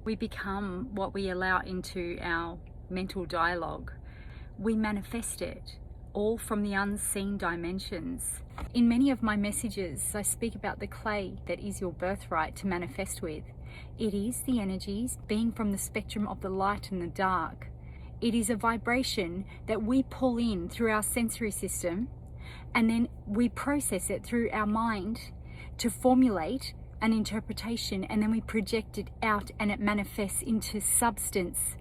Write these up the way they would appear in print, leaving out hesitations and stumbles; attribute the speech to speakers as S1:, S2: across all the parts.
S1: We become what we allow into our mental dialogue. We manifest it, all from the unseen dimensions. In many of my messages, I speak about the clay that is your birthright to manifest with. It is the energies being from the spectrum of the light and the dark. It is a vibration that we pull in through our sensory system, and then we process it through our mind to formulate an interpretation, and then we project it out and it manifests into substance.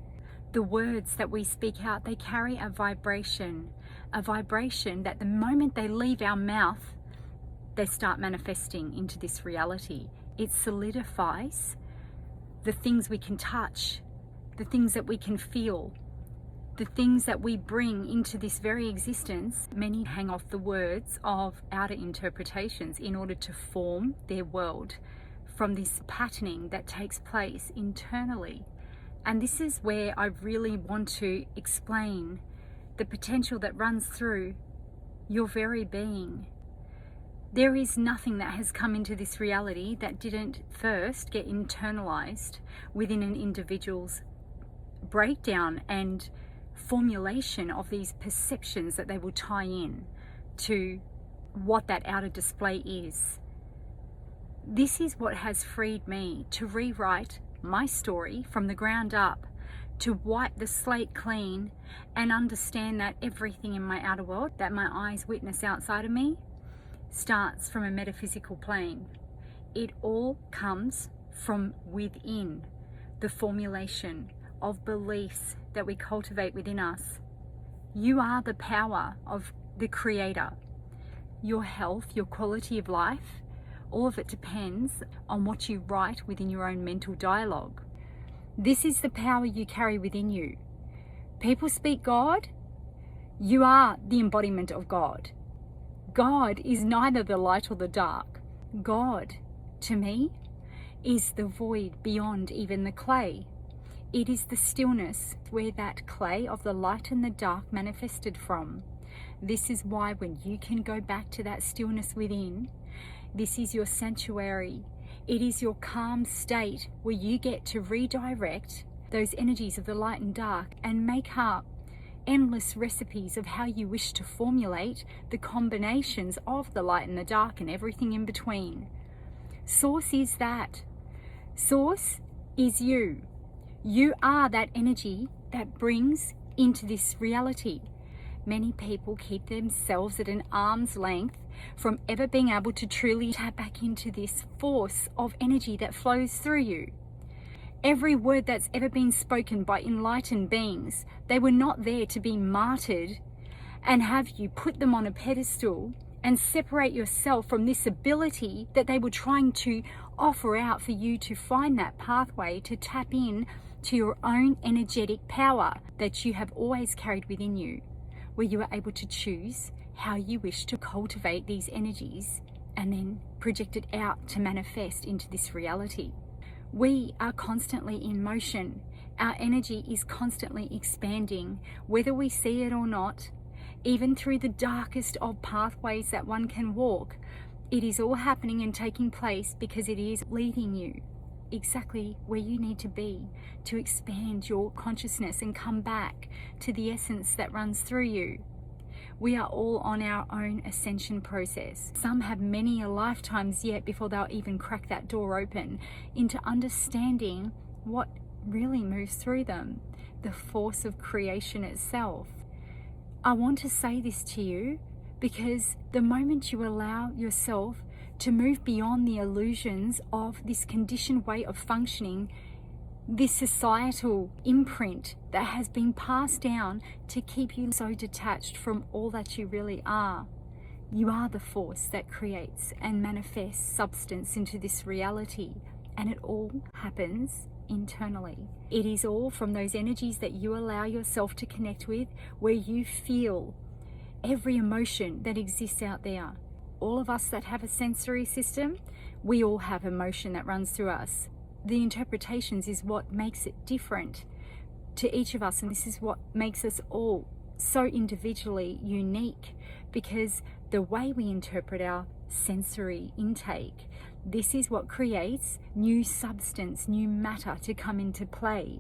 S1: The words that we speak out, they carry a vibration that the moment they leave our mouth, they start manifesting into this reality. It solidifies the things we can touch, the things that we can feel, the things that we bring into this very existence. Many hang off the words of outer interpretations in order to form their world from this patterning that takes place internally. And this is where I really want to explain the potential that runs through your very being. There is nothing that has come into this reality that didn't first get internalized within an individual's breakdown and formulation of these perceptions that they will tie in to what that outer display is. This is what has freed me to rewrite my story from the ground up, to wipe the slate clean and understand that everything in my outer world that my eyes witness outside of me starts from a metaphysical plane. It all comes from within, the formulation of beliefs that we cultivate within us. You are the power of the Creator. Your health, your quality of life, all of it depends on what you write within your own mental dialogue. This is the power you carry within you. People speak God. You are the embodiment of God. God is neither the light or the dark. God, to me, is the void beyond even the clay. It is the stillness where that clay of the light and the dark manifested from. This is why when you can go back to that stillness within, this is your sanctuary. It is your calm state where you get to redirect those energies of the light and dark and make up endless recipes of how you wish to formulate the combinations of the light and the dark and everything in between. Source is that. Source is you. You are that energy that brings into this reality. Many people keep themselves at an arm's length from ever being able to truly tap back into this force of energy that flows through you. Every word that's ever been spoken by enlightened beings, they were not there to be martyred and have you put them on a pedestal and separate yourself from this ability that they were trying to offer out for you to find that pathway to tap in to your own energetic power that you have always carried within you, where you are able to choose how you wish to cultivate these energies and then project it out to manifest into this reality. We are constantly in motion. Our energy is constantly expanding, whether we see it or not. Even through the darkest of pathways that one can walk, it is all happening and taking place because it is leading you exactly where you need to be to expand your consciousness and come back to the essence that runs through you. We are all on our own ascension process. Some have many a lifetimes yet before they'll even crack that door open into understanding what really moves through them, the force of creation itself. I want to say this to you because the moment you allow yourself to move beyond the illusions of this conditioned way of functioning, this societal imprint that has been passed down to keep you so detached from all that you really are. You are the force that creates and manifests substance into this reality, and it all happens internally. It is all from those energies that you allow yourself to connect with, where you feel every emotion that exists out there. All of us that have a sensory system, we all have emotion that runs through us. The interpretations is what makes it different to each of us, and this is what makes us all so individually unique, because the way we interpret our sensory intake, This is what creates new substance, new matter to come into play.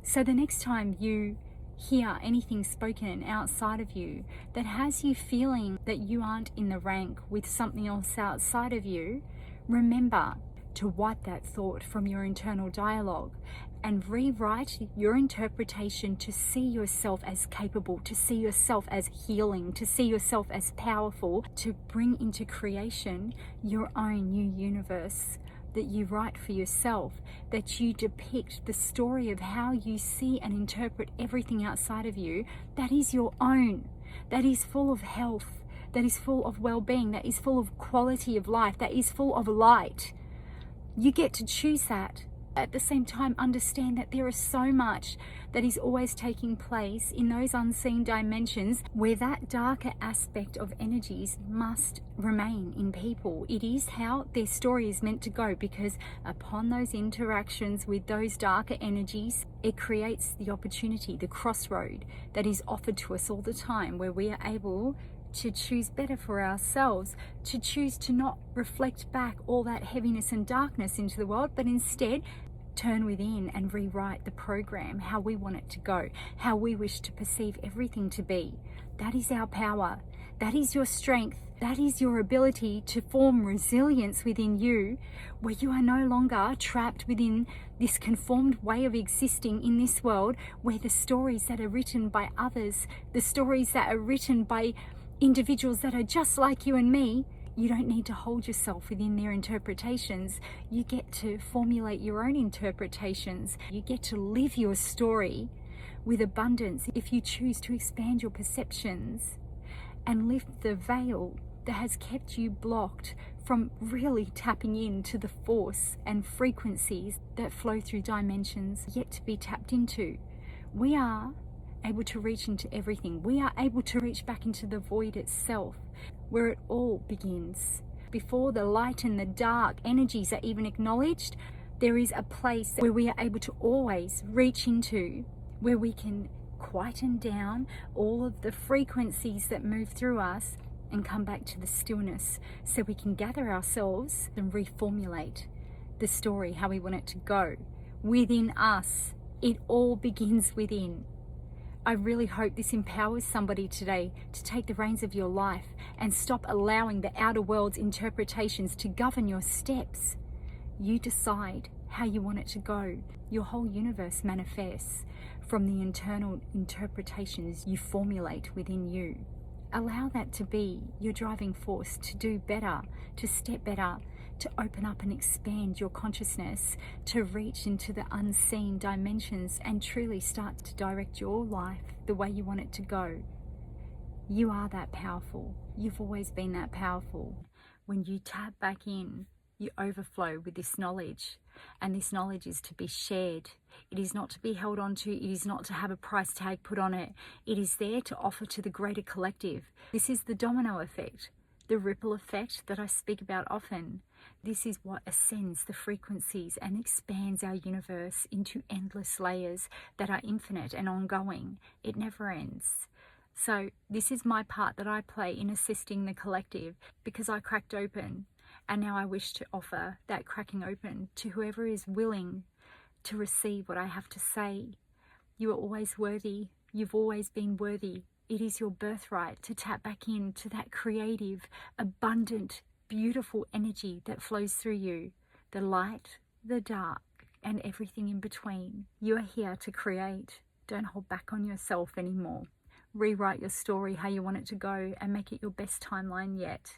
S1: So the next time you hear anything spoken outside of you that has you feeling that you aren't in the rank with something else outside of you, remember to wipe that thought from your internal dialogue and rewrite your interpretation to see yourself as capable, to see yourself as healing, to see yourself as powerful, to bring into creation your own new universe that you write for yourself, that you depict the story of how you see and interpret everything outside of you that is your own, that is full of health, that is full of well-being, that is full of quality of life, that is full of light. You get to choose that. At the same time, understand that there is so much that is always taking place in those unseen dimensions where that darker aspect of energies must remain in people. It is how their story is meant to go, because upon those interactions with those darker energies, it creates the opportunity, the crossroad that is offered to us all the time, where we are able to choose better for ourselves, to choose to not reflect back all that heaviness and darkness into the world, but instead turn within and rewrite the program, how we want it to go, how we wish to perceive everything to be. That is our power. That is your strength. That is your ability to form resilience within you, where you are no longer trapped within this conformed way of existing in this world, where the stories that are written by others, the stories that are written by individuals that are just like you and me, you don't need to hold yourself within their interpretations. You get to formulate your own interpretations. You get to live your story with abundance if you choose to expand your perceptions and lift the veil that has kept you blocked from really tapping into the force and frequencies that flow through dimensions yet to be tapped into. We are able to reach into everything. We are able to reach back into the void itself, where it all begins. Before the light and the dark energies are even acknowledged, there is a place where we are able to always reach into, where we can quieten down all of the frequencies that move through us and come back to the stillness, so we can gather ourselves and reformulate the story how we want it to go within us. It all begins within. I really hope this empowers somebody today to take the reins of your life and stop allowing the outer world's interpretations to govern your steps. You decide how you want it to go. Your whole universe manifests from the internal interpretations you formulate within you. Allow that to be your driving force to do better, to step better, to open up and expand your consciousness, to reach into the unseen dimensions and truly start to direct your life the way you want it to go. You are that powerful. You've always been that powerful. When you tap back in, you overflow with this knowledge, and this knowledge is to be shared. It is not to be held on to. It is not to have a price tag put on it. It is there to offer to the greater collective. This is the domino effect, the ripple effect that I speak about often. This is what ascends the frequencies and expands our universe into endless layers that are infinite and ongoing. It never ends. So this is my part that I play in assisting the collective, because I cracked open, and now I wish to offer that cracking open to whoever is willing to receive what I have to say. You are always worthy. You've always been worthy. It is your birthright to tap back into that creative, abundant, beautiful energy that flows through you. The light, the dark, and everything in between. You are here to create. Don't hold back on yourself anymore. Rewrite your story how you want it to go and make it your best timeline yet.